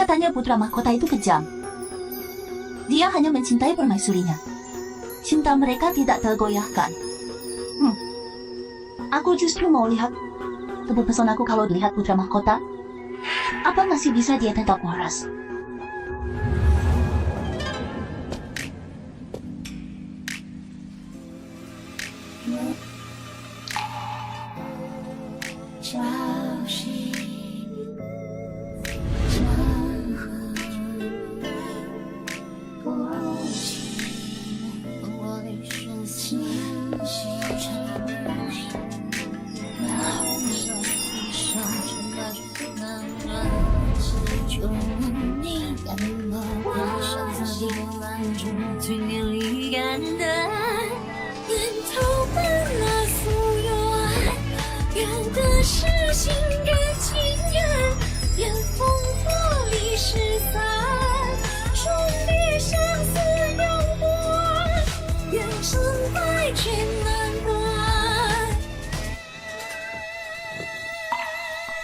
Katanya putra mahkota itu kejam. Dia hanya mencintai permaisurinya. Cinta mereka tidak tergoyahkan. Aku justru mau lihat tubuh pesonaku kalau dilihat putra mahkota. Apa masih bisa dia tetap waras?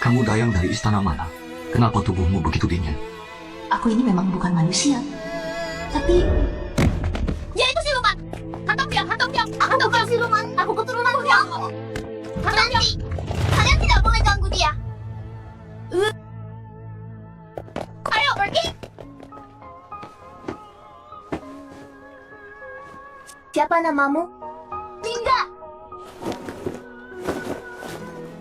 Kamu dayang dari istana mana? Kenapa tubuhmu begitu dingin? Aku ini memang bukan manusia. Tapi... Dia itu siluman! Hantam dia! Aku bukan siluman! Aku keturunan dia! Hantam dia! Kalian tidak boleh ganggu dia! Ayo pergi! Siapa namamu? Linda!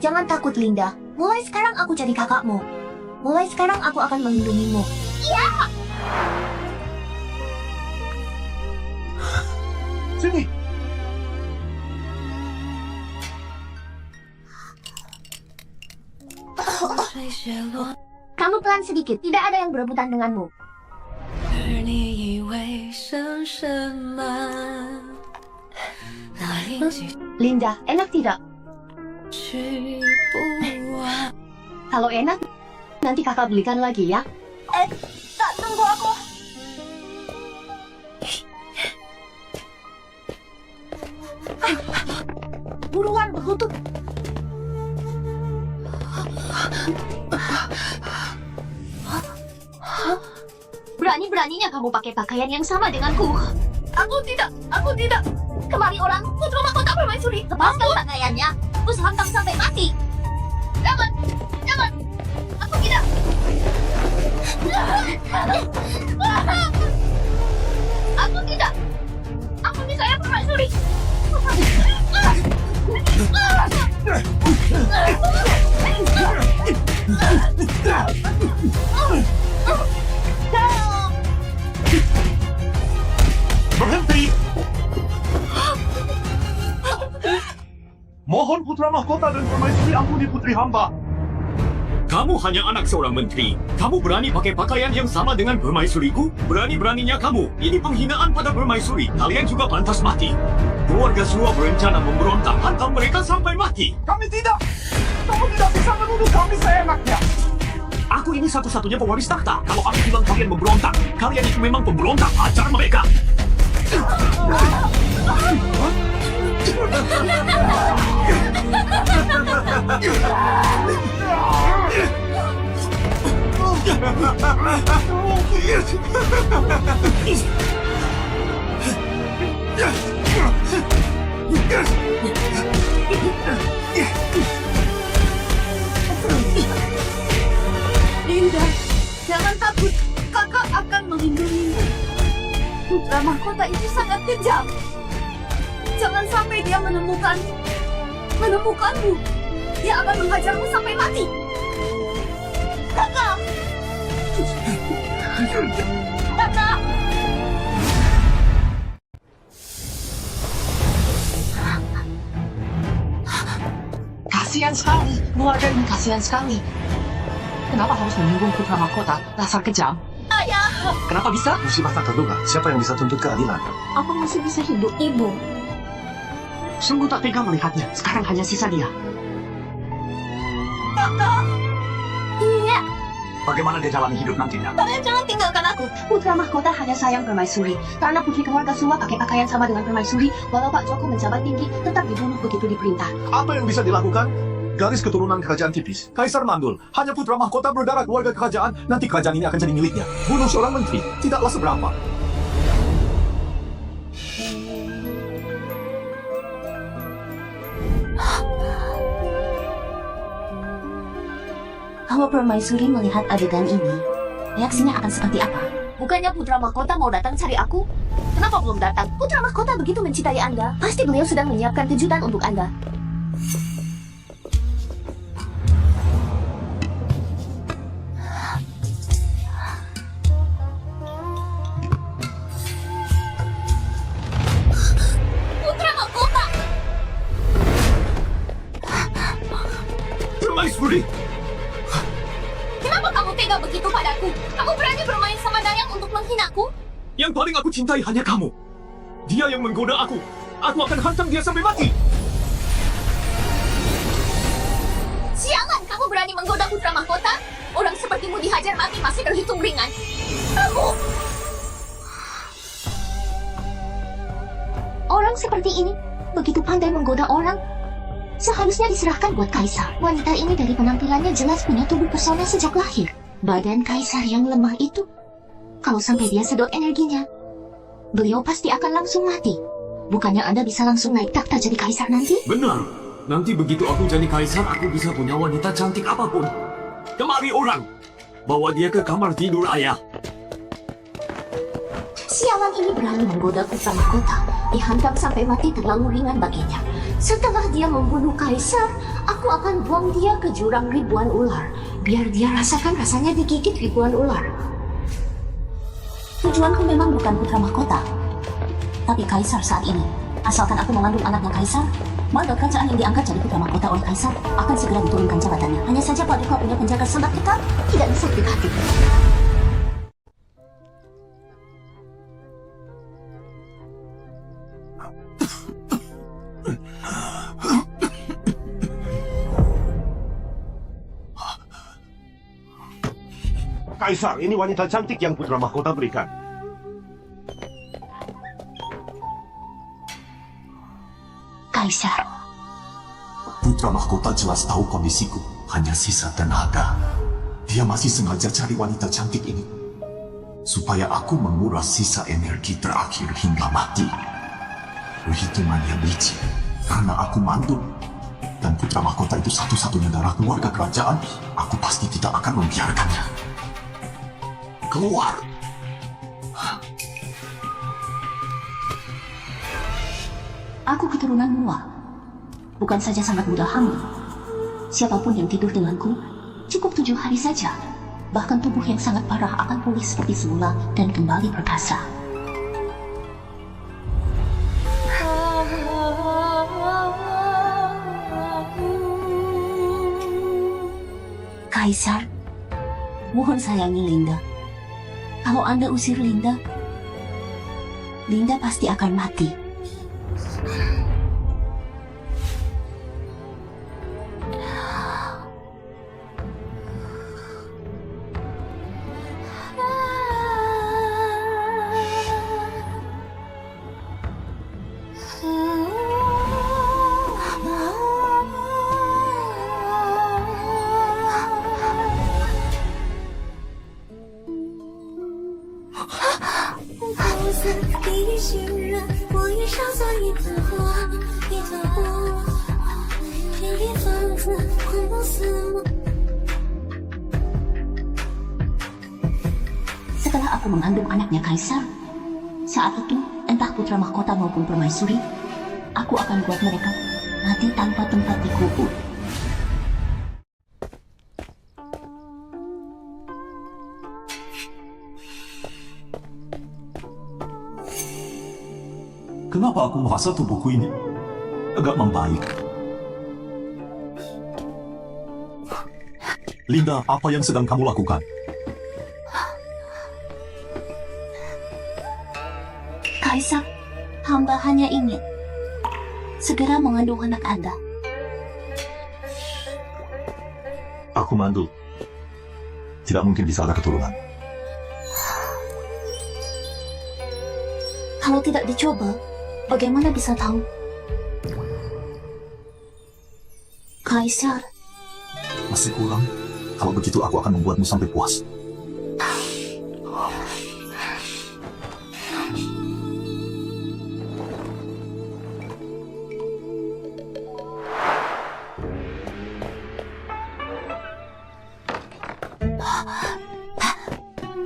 Jangan takut, Linda. Mulai sekarang aku jadi kakakmu. Mulai sekarang aku akan melindungimu. Iya! Sini! Kamu pelan sedikit, tidak ada yang berebutan denganmu. Linda, enak tidak? Kalau enak, nanti kakak belikan lagi ya. Tak, tunggu aku. Buruan, berlutut. Berani-beraninya kamu pakai pakaian yang sama denganku. Aku tidak. Kemari orang, putra mahkota permaisuri. Lepaskan pakaiannya. Terus hantam sampai mati. Jangan. Aku tidak. Aku tidak. Aku ini saya permaisuri. Berhenti! Mohon putra mahkota dan permaisuri ampuni putri hamba. Kamu hanya anak seorang menteri. Kamu berani pakai pakaian yang sama dengan permaisuriku? Berani-beraninya kamu. Ini penghinaan pada permaisuri. Kalian juga pantas mati. Keluarga Suwa berencana memberontak, hantam mereka sampai mati. Kami tidak! Kamu tidak bisa menuduh kami seenaknya. Aku ini satu-satunya pewaris takhta. Kalau aku bilang kalian memberontak, kalian itu memang pemberontak. Ajar mereka. Linda, jangan takut. Kakak akan melindungimu. Putra mahkota itu sangat kejam. Jangan sampai dia menemukanmu. Dia akan menghajarmu sampai mati. Kakak! Kakak! Kasihan sekali, keluarga ini kasihan sekali. Kenapa harus menyinggung putra mahkota? Dasar kejam. Ayah! Kenapa bisa? Musibah tak terduga. Siapa yang bisa tuntut keadilan? Apa masih bisa hidup? Ibu. Sungguh tak tega melihatnya. Sekarang hanya sisa dia. Iya. Bagaimana dia jalani hidup nantinya? Kalian jangan tinggalkan aku. Putra mahkota hanya sayang permaisuri. Karena putri keluarga Suwa pakai pakaian sama dengan permaisuri, walau Pak Joko menjabat tinggi, tetap dibunuh begitu diperintah. Apa yang bisa dilakukan? Garis keturunan kerajaan tipis. Kaisar mandul, hanya putra mahkota berdarah keluarga kerajaan, nanti kerajaan ini akan jadi miliknya. Bunuh seorang menteri, tidaklah seberapa. Kalau permaisuri melihat adegan ini, reaksinya akan seperti apa? Bukannya putra mahkota mau datang cari aku? Kenapa belum datang? Putra mahkota begitu mencintai Anda. Pasti beliau sedang menyiapkan kejutan untuk Anda. Putra mahkota! Permaisuri! Kenapa kamu tega begitu padaku? Kamu berani bermain sama Dayang untuk menghinaku? Yang paling aku cintai hanya kamu. Dia yang menggoda aku. Aku akan hantam dia sampai mati. Sialan, kamu berani menggoda putra mahkota? Orang sepertimu dihajar mati masih terhitung ringan. Kamu... Orang seperti ini begitu pandai menggoda orang. Seharusnya diserahkan buat kaisar. Wanita ini dari penampilannya jelas punya tubuh pesona sejak lahir. Badan kaisar yang lemah itu, kalau sampai dia sedot energinya, beliau pasti akan langsung mati. Bukannya Anda bisa langsung naik takhta jadi kaisar nanti? Benar. Nanti begitu aku jadi kaisar, aku bisa punya wanita cantik apapun. Kemari orang. Bawa dia ke kamar tidur ayah. Sialan ini berani menggoda putra mahkota. Dihantam sampai mati terlalu ringan baginya. Setelah dia membunuh kaisar, aku akan buang dia ke jurang ribuan ular. Biar dia rasakan rasanya digigit ribuan ular. Tujuanku memang bukan putra mahkota, tapi kaisar saat ini. Asalkan aku mengandung anaknya kaisar, maka kerajaan yang diangkat jadi putra mahkota oleh kaisar akan segera diturunkan jabatannya. Hanya saja Paduka punya penjaga sangat ketat, tidak bisa didekati. Kaisar, ini wanita cantik yang putra mahkota berikan. Kaisar, Putra mahkota jelas tahu kondisiku, hanya sisa tenaga. Dia masih sengaja cari wanita cantik ini, supaya aku menguras sisa energi terakhir hingga mati. Perhitungan yang licik, karena aku mandul. Dan putra mahkota itu satu-satunya darah keluarga kerajaan, aku pasti tidak akan membiarkannya. Keluar! aku keturunan Mua. Bukan saja sangat mudah hamil. Siapapun yang tidur denganku, cukup 7 hari saja. Bahkan tubuh yang sangat parah akan pulih seperti semula dan kembali perkasa. Kaisar, mohon sayangi Linda. Kalau Anda usir Linda, Linda pasti akan mati. Setelah aku mengandung anaknya Kaisar, saat itu entah putra mahkota maupun permaisuri, aku akan buat mereka mati tanpa tempat dikubur. Kenapa aku merasa tubuhku ini agak membaik? Linda, apa yang sedang kamu lakukan? Kaisar, hamba hanya ingin segera mengandung anak Anda. Aku mandul. Tidak mungkin bisa ada keturunan. Kalau tidak dicoba, bagaimana bisa tahu? Kaisar, Masih kurang. Kalau begitu aku akan membuatmu sampai puas.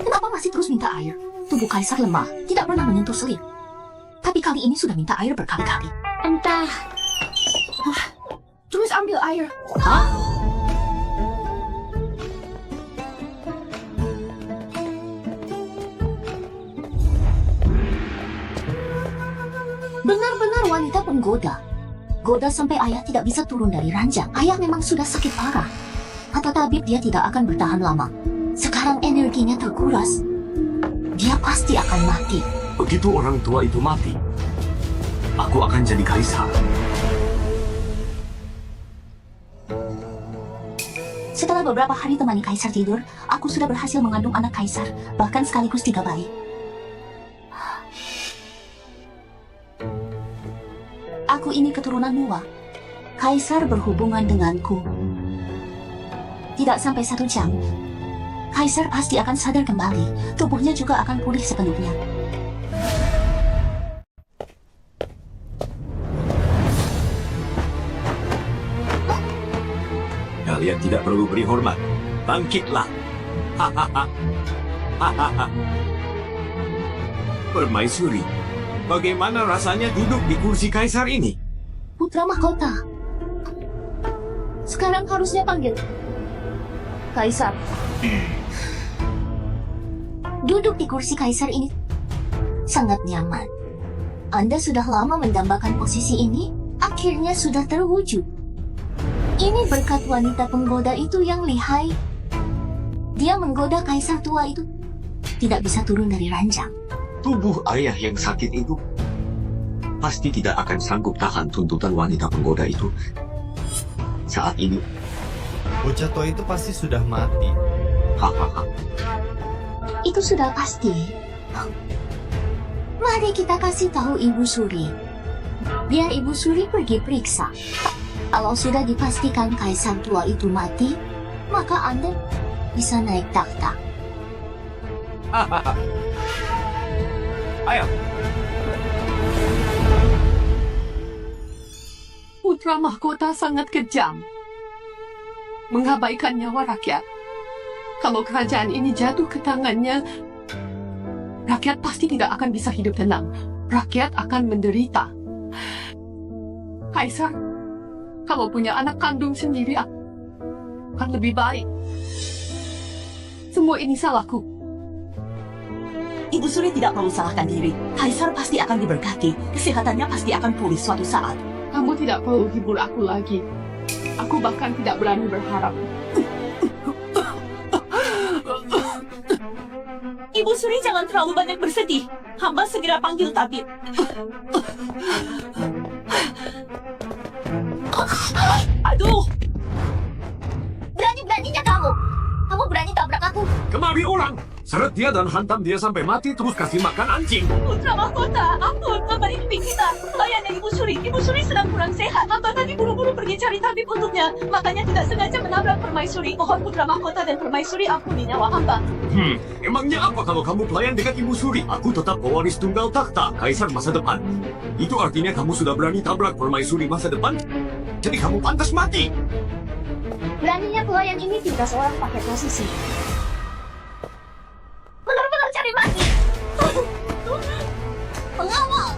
kenapa masih terus minta air? Tubuh Kaisar lemah, tidak pernah menyentuh selim. Tapi kali ini sudah minta air berkali-kali. Entah. Terus ambil air. Benar-benar wanita penggoda. Goda sampai ayah tidak bisa turun dari ranjang. Ayah memang sudah sakit parah. Kata tabib dia tidak akan bertahan lama. Sekarang energinya terkuras. Dia pasti akan mati. Begitu orang tua itu mati, aku akan jadi kaisar. Setelah beberapa hari temani Kaisar tidur, aku sudah berhasil mengandung anak Kaisar, bahkan sekaligus 3 bayi. Aku ini keturunan Nuwa. Kaisar berhubungan denganku. Tidak sampai 1 jam, Kaisar pasti akan sadar kembali. Tubuhnya juga akan pulih sepenuhnya. Kalian tidak perlu beri hormat. Bangkitlah. Hahaha. Hahaha. Permaisuri, bagaimana rasanya duduk di kursi kaisar ini? Putra mahkota. Sekarang harusnya panggil Kaisar. Duduk di kursi Kaisar ini sangat nyaman. Anda sudah lama mendambakan posisi ini, akhirnya sudah terwujud. Ini berkat wanita penggoda itu yang lihai. Dia menggoda Kaisar tua itu. Tidak bisa turun dari ranjang. Tubuh ayah yang sakit itu pasti tidak akan sanggup tahan tuntutan wanita penggoda itu. Saat ini, Bocah tua itu pasti sudah mati. hahaha. Itu sudah pasti. Mari kita kasih tahu Ibu Suri. Biar Ibu Suri pergi periksa. Kalau sudah dipastikan Kaisar tua itu mati, maka Anda bisa naik takhta. Ayo. Putra mahkota sangat kejam. Mengabaikan nyawa rakyat. Kalau kerajaan ini jatuh ke tangannya, rakyat pasti tidak akan bisa hidup tenang. Rakyat akan menderita. Kaisar, kalau punya anak kandung sendiri akan lebih baik. Semua ini salahku. Ibu Suri tidak perlu salahkan diri. Kaisar pasti akan diberkati. Kesehatannya pasti akan pulih suatu saat. Kamu tidak perlu hibur aku lagi. Aku bahkan tidak berani berharap. Ibu Suri jangan terlalu banyak bersedih. Hamba segera panggil tabib. Aduh, Berani-beraninya kamu. Kamu berani tabrak aku. Kemari orang! Seret dia dan hantam dia sampai mati, terus kasih makan anjing. putra mahkota, ampun, hamba ini kita. Layannya Ibu Suri. Ibu Suri sedang kurang sehat. Hamba tadi buru-buru pergi cari tabib untuknya. Makanya tidak sengaja menabrak permaisuri. Mohon putra mahkota dan permaisuri ampuni nyawa hamba. Emangnya apa kalau kamu pelayan dekat Ibu Suri? Aku tetap pewaris tunggal takhta, kaisar masa depan. Itu artinya kamu sudah berani tabrak permaisuri masa depan? Jadi kamu pantas mati. Beraninya pelayan ini tidak seorang pakai posisi. Benar-benar cari mati. Pengawal,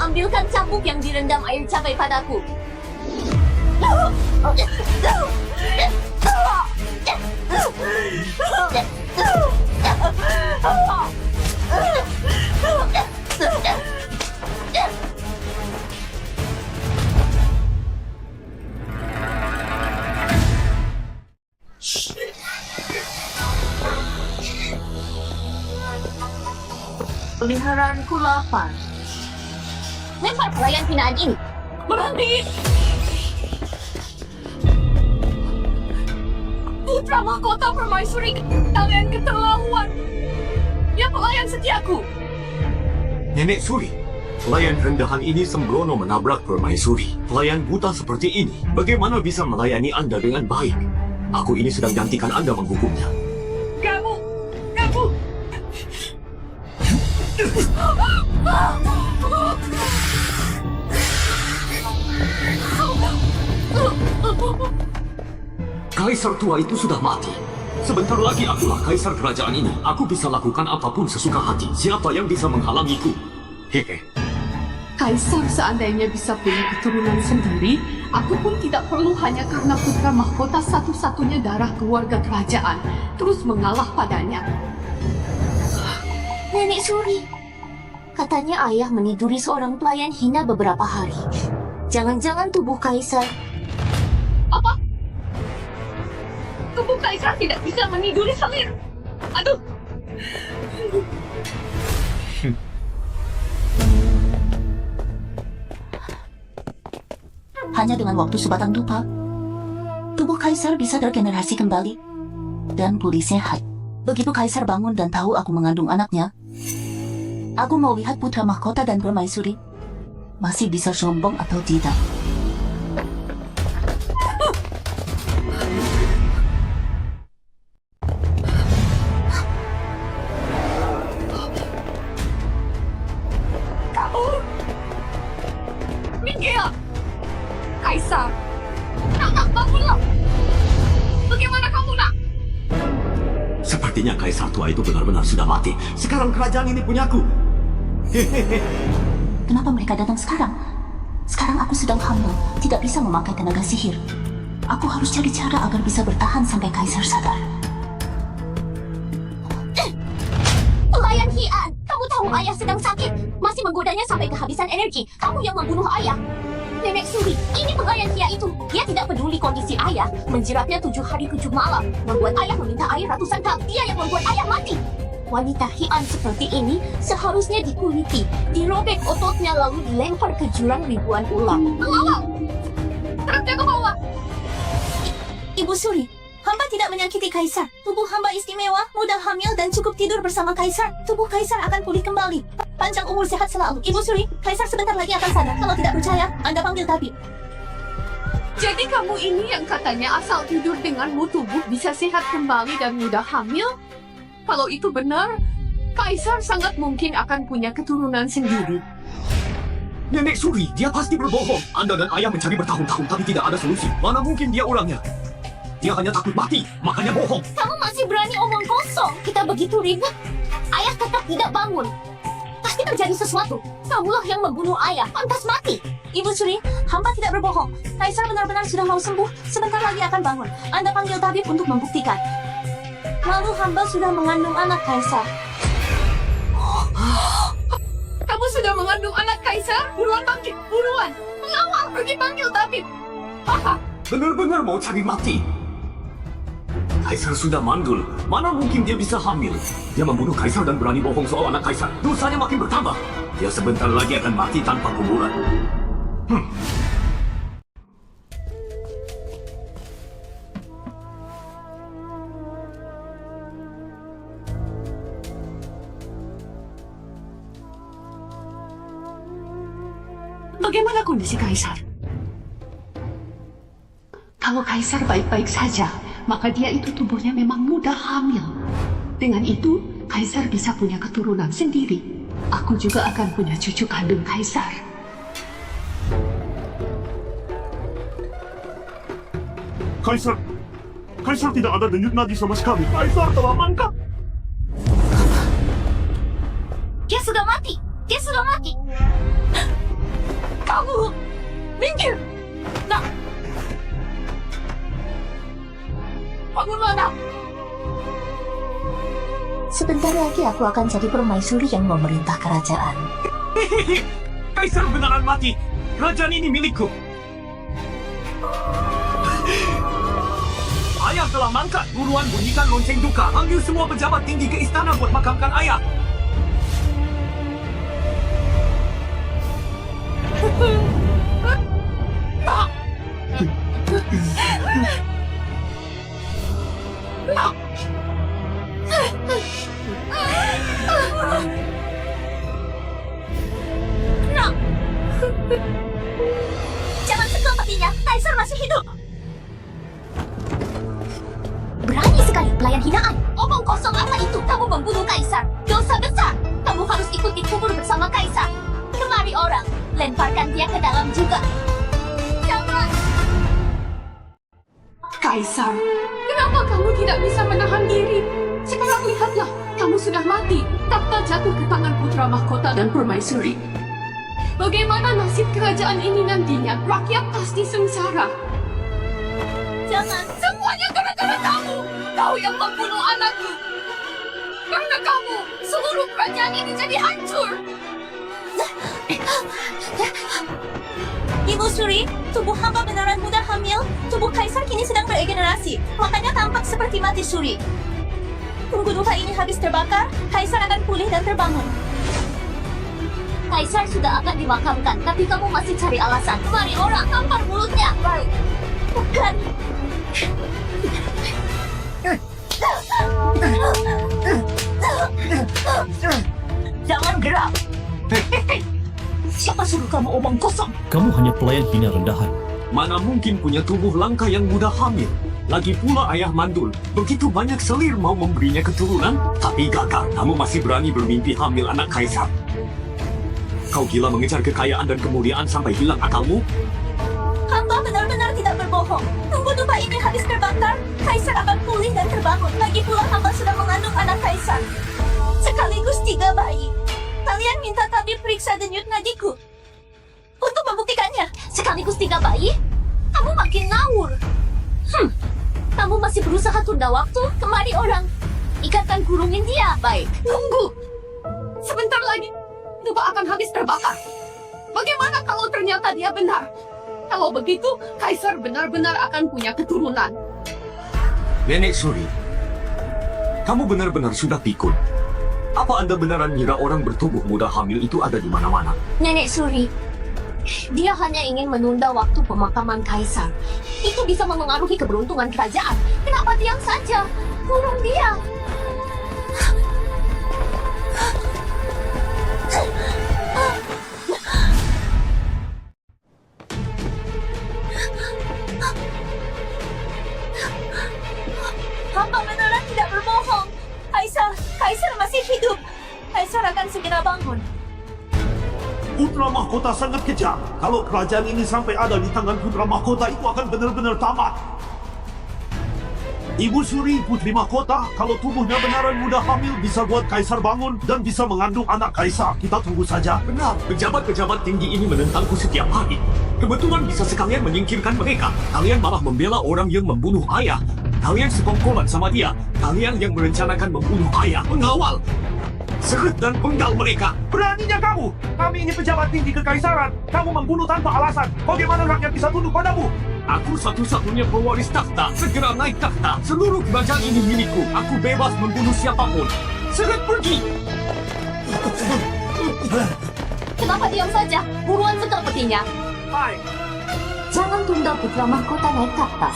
ambilkan cambuk yang direndam air cabai padaku. Peliharaanku lapar. Lempar pelayan hinaan ini. Berhenti! Putra mahkota permaisuri, kalian keterlaluan. Dia pelayan setiaku. Nenek Suri, Pelayan rendahan ini sembrono menabrak permaisuri. Pelayan buta seperti ini, bagaimana bisa melayani Anda dengan baik? Aku ini sedang gantikan Anda menghukumnya. Kamu! Kaisar tua itu sudah mati. Sebentar lagi akulah kaisar kerajaan ini. Aku bisa lakukan apapun sesuka hati. Siapa yang bisa menghalangiku? Hehe. Kaisar seandainya bisa punya keturunan sendiri, aku pun tidak perlu hanya karena putra mahkota satu-satunya darah keluarga kerajaan, terus mengalah padanya. Nenek Suri, katanya ayah meniduri seorang pelayan hina beberapa hari. Jangan-jangan tubuh kaisar. Apa? Tubuh kaisar tidak bisa meniduri Salir. Aduh! Hanya dengan waktu sebatang dupa, tubuh kaisar bisa tergenerasi kembali dan pulih sehat. Begitu kaisar bangun dan tahu aku mengandung anaknya, aku mau lihat putra mahkota dan permaisuri masih bisa sombong atau tidak. Miguel! Kaisar! Nak, bangunlah! Bagaimana kamu, nak? Sepertinya kaisar tua itu benar-benar sudah mati. Sekarang kerajaan ini punyaku. Kenapa mereka datang sekarang? Sekarang aku sedang hamil, tidak bisa memakai tenaga sihir. Aku harus cari cara agar bisa bertahan sampai kaisar sadar. Pelayan Hian, kamu tahu ayah sedang sakit. Masih menggodanya sampai kehabisan energi. Kamu yang membunuh ayah. Nenek Suri, ini pelayan Hia itu. Dia tidak peduli kondisi ayah. Menjiratnya 7 hari 7 malam. Membuat ayah meminta air ratusan kali. Dia yang membuat ayah mati. Wanita Hian seperti ini seharusnya dikuliti, dirobek ototnya lalu dilempar ke jurang ribuan ulang. Mengawal! Truknya ke bawah! Ibu Suri, hamba tidak menyakiti kaisar. Tubuh hamba istimewa, mudah hamil dan cukup tidur bersama kaisar. Tubuh kaisar akan pulih kembali. Panjang umur sehat selalu. Ibu Suri, kaisar sebentar lagi akan sadar. Kalau tidak percaya, Anda panggil tabib. Jadi kamu ini yang katanya asal tidur denganmu tubuh bisa sehat kembali dan mudah hamil? Kalau itu benar, kaisar sangat mungkin akan punya keturunan sendiri. Nenek Suri, dia pasti berbohong. Anda dan ayah mencari bertahun-tahun tapi tidak ada solusi. Mana mungkin dia orangnya? Dia hanya takut mati, makanya bohong. Kamu masih berani omong kosong. Kita begitu ribut, ayah tetap tidak bangun. Pasti terjadi sesuatu. Kamulah yang membunuh ayah, pantas mati. Ibu Suri, hamba tidak berbohong. Kaisar benar-benar sudah mau sembuh, sebentar lagi akan bangun. Anda panggil tabib untuk membuktikan. Lalu hamba sudah mengandung anak kaisar. Kamu sudah mengandung anak kaisar? Buruan bangkit, buruan! Mengawal, pergi panggil tabib! Benar-benar mau cari mati. Kaisar sudah mandul. Mana mungkin dia bisa hamil? Dia membunuh kaisar dan berani bohong soal anak kaisar. Dosanya makin bertambah. Dia sebentar lagi akan mati tanpa kuburan. Bagaimana kondisi kaisar? Kalau kaisar baik-baik saja, maka dia itu tubuhnya memang mudah hamil. Dengan itu, kaisar bisa punya keturunan sendiri. Aku juga akan punya cucu kandung kaisar. Kaisar tidak ada denyut nadi sama sekali. Kaisar telah mangkat. Dia sudah mati! Dia sudah mati! Kamu! Minggir! Nak! Bangunlah, nak! Sebentar lagi aku akan jadi permaisuri yang memerintah kerajaan. Kaisar beneran mati. Kerajaan ini milikku. Ayah telah mangkat. Buruan bunyikan lonceng duka. Panggil semua pejabat tinggi ke istana buat makamkan ayah. Jangan sentuh petinya, Kaisar masih hidup. Berani sekali pelayan hinaan. Omong kosong apa itu? Kamu membunuh Kaisar. Dosa besar. Kamu harus ikut dikubur bersama Kaisar. Kemari orang, lemparkan dia ke dalam juga. Jangan. Kaisar, kenapa kamu tidak bisa menahan diri? Sekarang lihatlah, kamu sudah mati. Takhta jatuh ke tangan putra mahkota dan permaisuri. Bagaimana nasib kerajaan ini nantinya? Rakyat pasti sengsara. Jangan. Semuanya gara-gara kamu. Kau yang membunuh anakku. Karena kamu, seluruh kerajaan ini jadi hancur. Ibu Suri, tubuh hamba beneran mudah hamil. Tubuh Kaisar kini sedang beregenerasi, makanya tampak seperti mati suri. Tunggu dupa ini habis terbakar, Kaisar akan pulih dan terbangun. Kaisar sudah akan dimakamkan, tapi kamu masih cari alasan. Kemari orang, tampar mulutnya. Baik. Bukan. Jangan gerak. Siapa suruh kamu omong kosong? Kamu hanya pelayan hina rendahan. Mana mungkin punya tubuh langka yang mudah hamil. Lagi pula ayah mandul. Begitu banyak selir mau memberinya keturunan, tapi gagal. Kamu masih berani bermimpi hamil anak Kaisar. Kau gila mengejar kekayaan dan kemuliaan sampai hilang akalmu? Hamba benar-benar tidak berbohong. Tunggu dupa ini habis terbakar, Kaisar akan pulih dan terbangun. Lagi pula hamba sudah mengandung anak Kaisar. Sekaligus 3 bayi. Kalian minta tabib periksa denyut nadiku. Untuk membuktikannya. Sekaligus 3 bayi? Kamu makin ngawur. Kamu masih berusaha tunda waktu? Kemari orang. Ikatan kurungin dia. Baik. Tunggu. Sebentar lagi, dupa akan habis terbakar. Bagaimana kalau ternyata dia benar? Kalau begitu, Kaisar benar-benar akan punya keturunan. Nenek Suri, kamu benar-benar sudah pikun. Apa Anda beneran mengira orang bertubuh muda hamil itu ada di mana-mana? Nenek Suri, dia hanya ingin menunda waktu pemakaman Kaisar. Itu bisa memengaruhi keberuntungan kerajaan. Kenapa diam saja? Kurung dia. Hamba beneran tidak berbohong. Kaisar masih hidup. Kaisar akan segera bangun. Putra mahkota sangat kejam. Kalau kerajaan ini sampai ada di tangan putra mahkota, itu akan benar-benar tamat. Ibu Suri, putri mahkota, kalau tubuhnya benaran mudah hamil, bisa buat Kaisar bangun dan bisa mengandung anak Kaisar. Kita tunggu saja. Benar, pejabat-pejabat tinggi ini menentangku setiap hari. Kebetulan bisa sekalian menyingkirkan mereka. Kalian malah membela orang yang membunuh ayah. Kalian sekongkolan sama dia. Kalian yang merencanakan membunuh ayah, mengawal, seret dan penggal mereka. Beraninya kamu! Kami ini pejabat tinggi kekaisaran. Kamu membunuh tanpa alasan. Bagaimana rakyat bisa tunduk padamu? Aku satu-satunya pewaris takhta. Segera naik takhta. Seluruh kerajaan ini milikku. Aku bebas membunuh siapapun. Seret pergi. Kenapa diam saja? Buruan setel petinya. Baik. Jangan tunda putra mahkota naik takhta.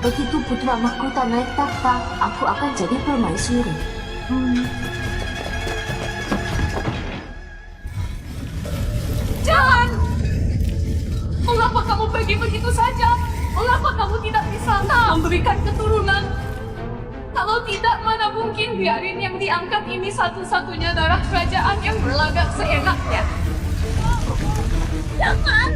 Begitu putra mahkota naik takhta, aku akan jadi permaisuri. Jangan! Mengapa kamu pergi begitu saja? Mengapa kamu tidak bisa memberikan keturunan? Kalau tidak, mana mungkin biarin yang diangkat ini satu-satunya darah kerajaan yang berlagak seenaknya. Jangan!